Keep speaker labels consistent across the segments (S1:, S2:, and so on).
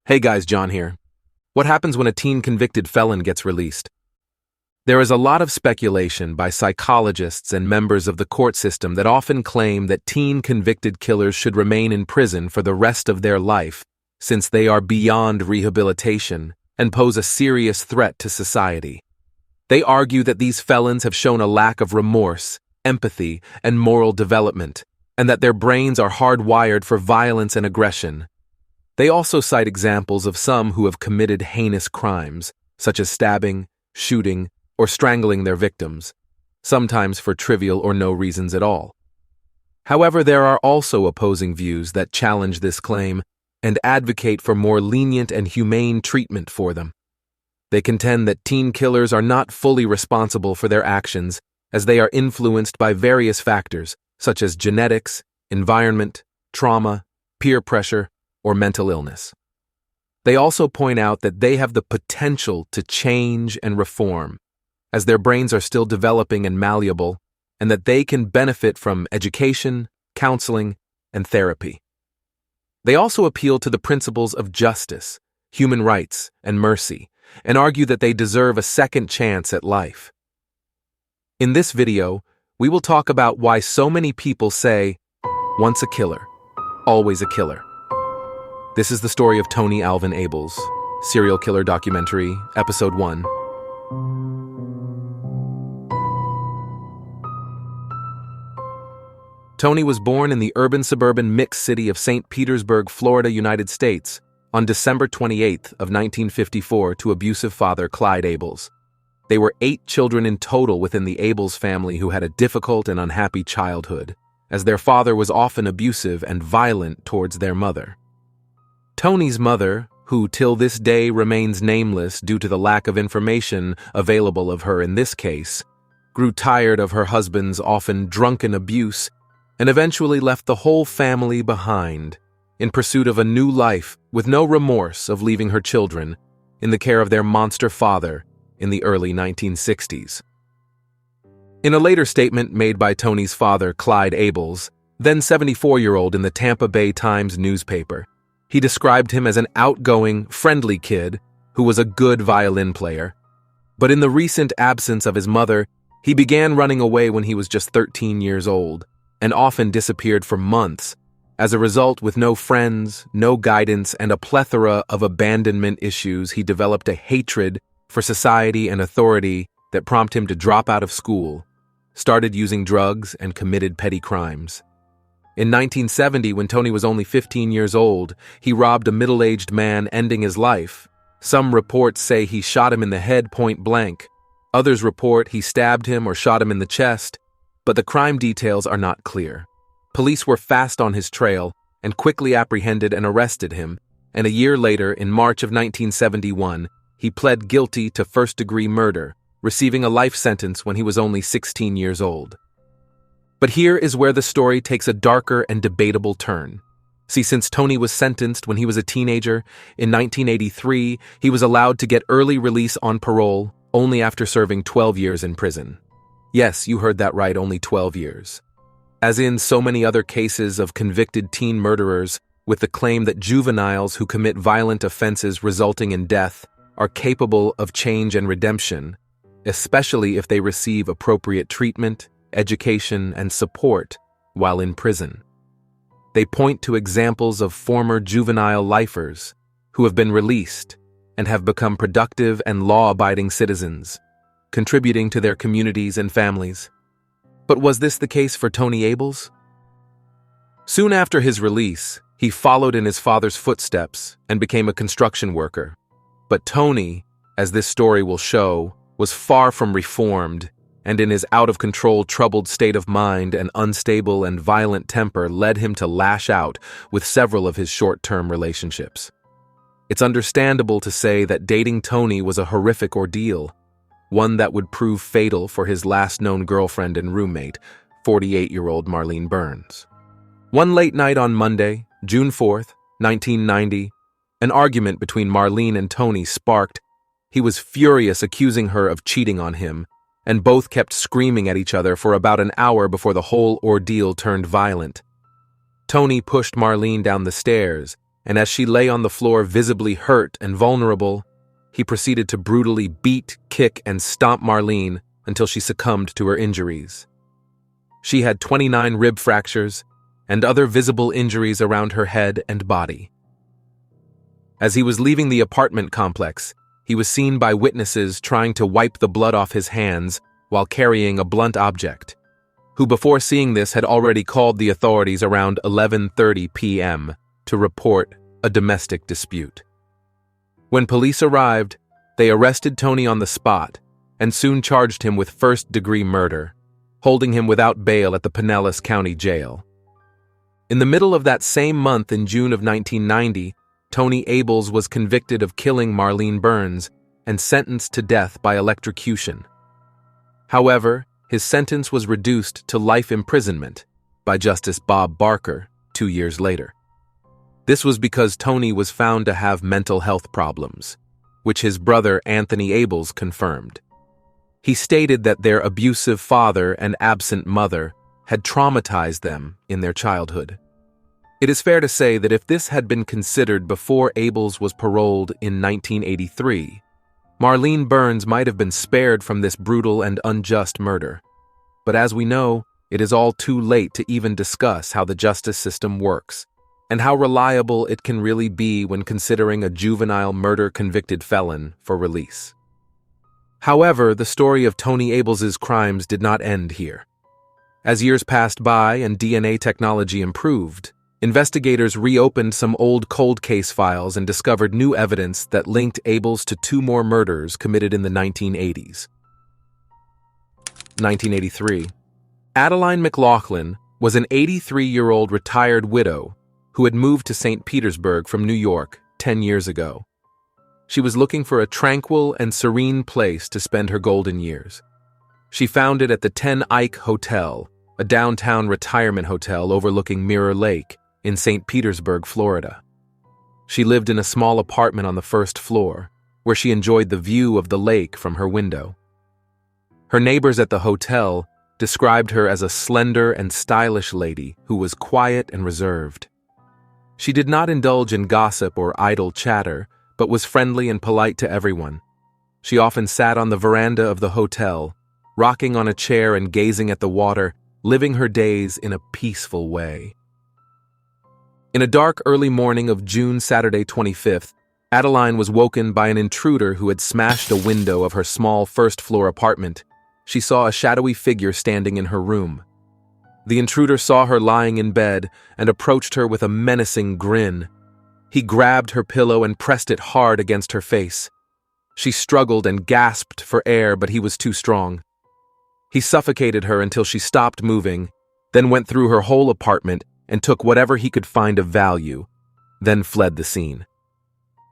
S1: Hey guys, John here. What happens when a teen convicted felon gets released? There is a lot of speculation by psychologists and members of the court system that often claim that teen convicted killers should remain in prison for the rest of their life, since they are beyond rehabilitation and pose a serious threat to society. They argue that these felons have shown a lack of remorse, empathy, and moral development, and that their brains are hardwired for violence and aggression. They also cite examples of some who have committed heinous crimes, such as stabbing, shooting, or strangling their victims, sometimes for trivial or no reasons at all. However, there are also opposing views that challenge this claim and advocate for more lenient and humane treatment for them. They contend that teen killers are not fully responsible for their actions, as they are influenced by various factors, such as genetics, environment, trauma, peer pressure, or mental illness. They also point out that they have the potential to change and reform, as their brains are still developing and malleable, and that they can benefit from education, counseling, and therapy. They also appeal to the principles of justice, human rights, and mercy, and argue that they deserve a second chance at life. In this video, we will talk about why so many people say, once a killer, always a killer. This is the story of Tony Alvin Ables, serial killer documentary, episode 1. Tony was born in the urban-suburban mixed city of St. Petersburg, Florida, United States, on December 28th of 1954 to abusive father Clyde Ables. They were 8 children in total within the Ables family who had a difficult and unhappy childhood, as their father was often abusive and violent towards their mother. Tony's mother, who till this day remains nameless due to the lack of information available of her in this case, grew tired of her husband's often drunken abuse and eventually left the whole family behind in pursuit of a new life with no remorse of leaving her children in the care of their monster father in the early 1960s. In a later statement made by Tony's father, Clyde Ables, then 74-year-old in the Tampa Bay Times newspaper, he described him as an outgoing, friendly kid who was a good violin player. But in the recent absence of his mother, he began running away when he was just 13 years old and often disappeared for months. As a result, with no friends, no guidance, and a plethora of abandonment issues, he developed a hatred for society and authority that prompted him to drop out of school, started using drugs, and committed petty crimes. In 1970, when Tony was only 15 years old, he robbed a middle-aged man, ending his life. Some reports say he shot him in the head point blank. Others report he stabbed him or shot him in the chest, but the crime details are not clear. Police were fast on his trail and quickly apprehended and arrested him, and a year later, in March of 1971, he pled guilty to first-degree murder, receiving a life sentence when he was only 16 years old. But here is where the story takes a darker and debatable turn. See, since Tony was sentenced when he was a teenager, in 1983, he was allowed to get early release on parole only after serving 12 years in prison. Yes, you heard that right, only 12 years. As in so many other cases of convicted teen murderers, with the claim that juveniles who commit violent offenses resulting in death are capable of change and redemption, especially if they receive appropriate treatment, education, and support while in prison. They point to examples of former juvenile lifers who have been released and have become productive and law-abiding citizens, contributing to their communities and families. But was this the case for Tony Ables? Soon after his release, he followed in his father's footsteps and became a construction worker. But Tony, as this story will show, was far from reformed, and in his out-of-control, troubled state of mind, an unstable and violent temper led him to lash out with several of his short-term relationships. It's understandable to say that dating Tony was a horrific ordeal, one that would prove fatal for his last known girlfriend and roommate, 48-year-old Marlene Burns. One late night on Monday, June 4th, 1990, an argument between Marlene and Tony sparked. He was furious, accusing her of cheating on him, and both kept screaming at each other for about an hour before the whole ordeal turned violent. Tony pushed Marlene down the stairs and as she lay on the floor visibly hurt and vulnerable, he proceeded to brutally beat, kick, and stomp Marlene until she succumbed to her injuries. She had 29 rib fractures and other visible injuries around her head and body. As he was leaving the apartment complex, he was seen by witnesses trying to wipe the blood off his hands while carrying a blunt object, who before seeing this had already called the authorities around 11:30 p.m. to report a domestic dispute. When police arrived, they arrested Tony on the spot and soon charged him with first-degree murder, holding him without bail at the Pinellas County Jail. In the middle of that same month in June of 1990, Tony Ables was convicted of killing Marlene Burns and sentenced to death by electrocution. However, his sentence was reduced to life imprisonment by Justice Bob Barker 2 years later. This was because Tony was found to have mental health problems, which his brother Anthony Ables confirmed. He stated that their abusive father and absent mother had traumatized them in their childhood. It is fair to say that if this had been considered before Ables was paroled in 1983, Marlene Burns might have been spared from this brutal and unjust murder. But as we know, it is all too late to even discuss how the justice system works and how reliable it can really be when considering a juvenile murder-convicted felon for release. However, the story of Tony Ables' crimes did not end here. As years passed by and DNA technology improved, investigators reopened some old cold case files and discovered new evidence that linked Ables to 2 more murders committed in the 1980s. 1983. Adeline McLaughlin was an 83-year-old retired widow who had moved to St. Petersburg from New York 10 years ago. She was looking for a tranquil and serene place to spend her golden years. She found it at the 10 Ike Hotel, a downtown retirement hotel overlooking Mirror Lake in St. Petersburg, Florida. She lived in a small apartment on the first floor, where she enjoyed the view of the lake from her window. Her neighbors at the hotel described her as a slender and stylish lady who was quiet and reserved. She did not indulge in gossip or idle chatter, but was friendly and polite to everyone. She often sat on the veranda of the hotel, rocking on a chair and gazing at the water, living her days in a peaceful way. In a dark early morning of Saturday, June 25th, Adeline was woken by an intruder who had smashed a window of her small first-floor apartment. She saw a shadowy figure standing in her room. The intruder saw her lying in bed and approached her with a menacing grin. He grabbed her pillow and pressed it hard against her face. She struggled and gasped for air, but he was too strong. He suffocated her until she stopped moving, then went through her whole apartment and took whatever he could find of value, then fled the scene.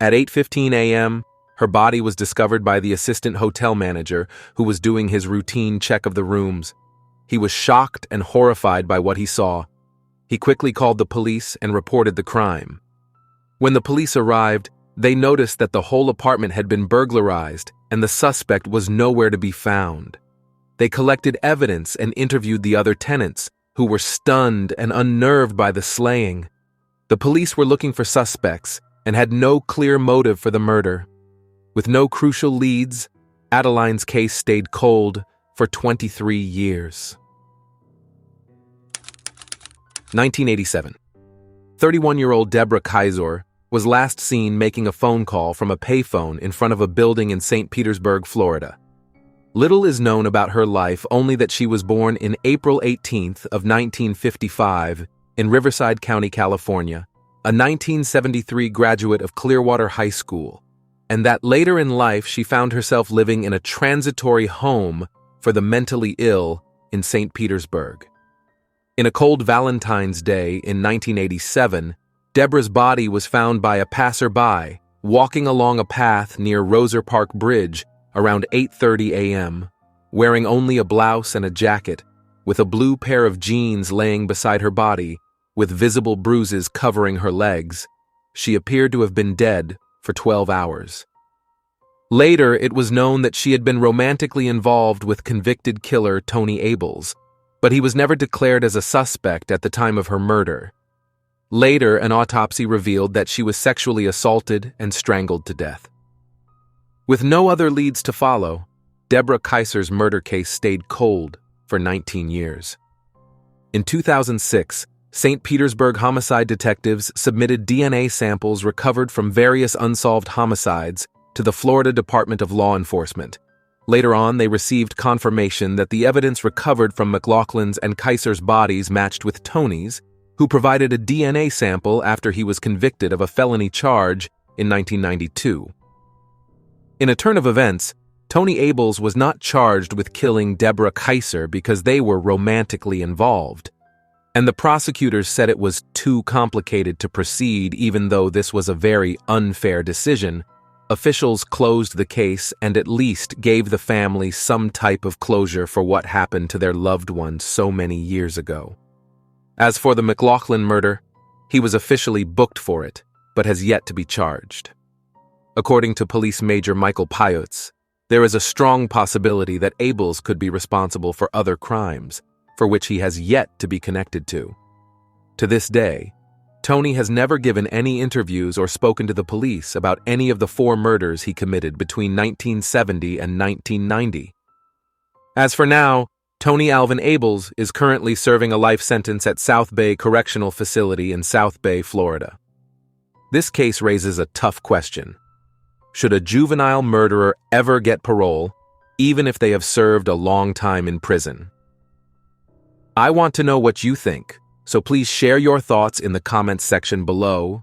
S1: At 8:15 a.m., her body was discovered by the assistant hotel manager who was doing his routine check of the rooms. He was shocked and horrified by what he saw. He quickly called the police and reported the crime. When the police arrived, they noticed that the whole apartment had been burglarized and the suspect was nowhere to be found. They collected evidence and interviewed the other tenants, who were stunned and unnerved by the slaying. The police were looking for suspects and had no clear motive for the murder. With no crucial leads, Adeline's case stayed cold for 23 years. 1987. 31-year-old Deborah Kaiser was last seen making a phone call from a payphone in front of a building in St. Petersburg, Florida. Little is known about her life, only that she was born in April 18th of 1955 in Riverside County, California, a 1973 graduate of Clearwater High School, and that later in life she found herself living in a transitory home for the mentally ill in St. Petersburg. In a cold Valentine's Day in 1987, Deborah's body was found by a passerby walking along a path near Roser Park Bridge around 8:30 a.m., wearing only a blouse and a jacket, with a blue pair of jeans laying beside her body, with visible bruises covering her legs. She appeared to have been dead for 12 hours. Later, it was known that she had been romantically involved with convicted killer Tony Ables, but he was never declared as a suspect at the time of her murder. Later, an autopsy revealed that she was sexually assaulted and strangled to death. With no other leads to follow, Deborah Kaiser's murder case stayed cold for 19 years. In 2006, St. Petersburg homicide detectives submitted DNA samples recovered from various unsolved homicides to the Florida Department of Law Enforcement. Later on, they received confirmation that the evidence recovered from McLaughlin's and Kaiser's bodies matched with Tony's, who provided a DNA sample after he was convicted of a felony charge in 1992. In a turn of events, Tony Ables was not charged with killing Deborah Kaiser because they were romantically involved, and the prosecutors said it was too complicated to proceed. Even though this was a very unfair decision, officials closed the case and at least gave the family some type of closure for what happened to their loved one so many years ago. As for the McLaughlin murder, he was officially booked for it, but has yet to be charged. According to Police Major Michael Payutz, there is a strong possibility that Ables could be responsible for other crimes, for which he has yet to be connected to. To this day, Tony has never given any interviews or spoken to the police about any of the 4 murders he committed between 1970 and 1990. As for now, Tony Alvin Ables is currently serving a life sentence at South Bay Correctional Facility in South Bay, Florida. This case raises a tough question. Should a juvenile murderer ever get parole, even if they have served a long time in prison? I want to know what you think, so please share your thoughts in the comments section below.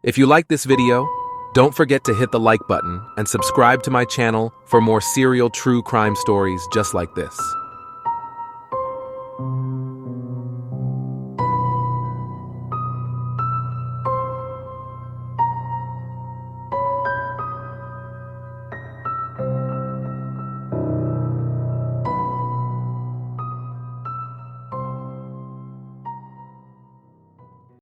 S1: If you like this video, don't forget to hit the like button and subscribe to my channel for more serial true crime stories just like this.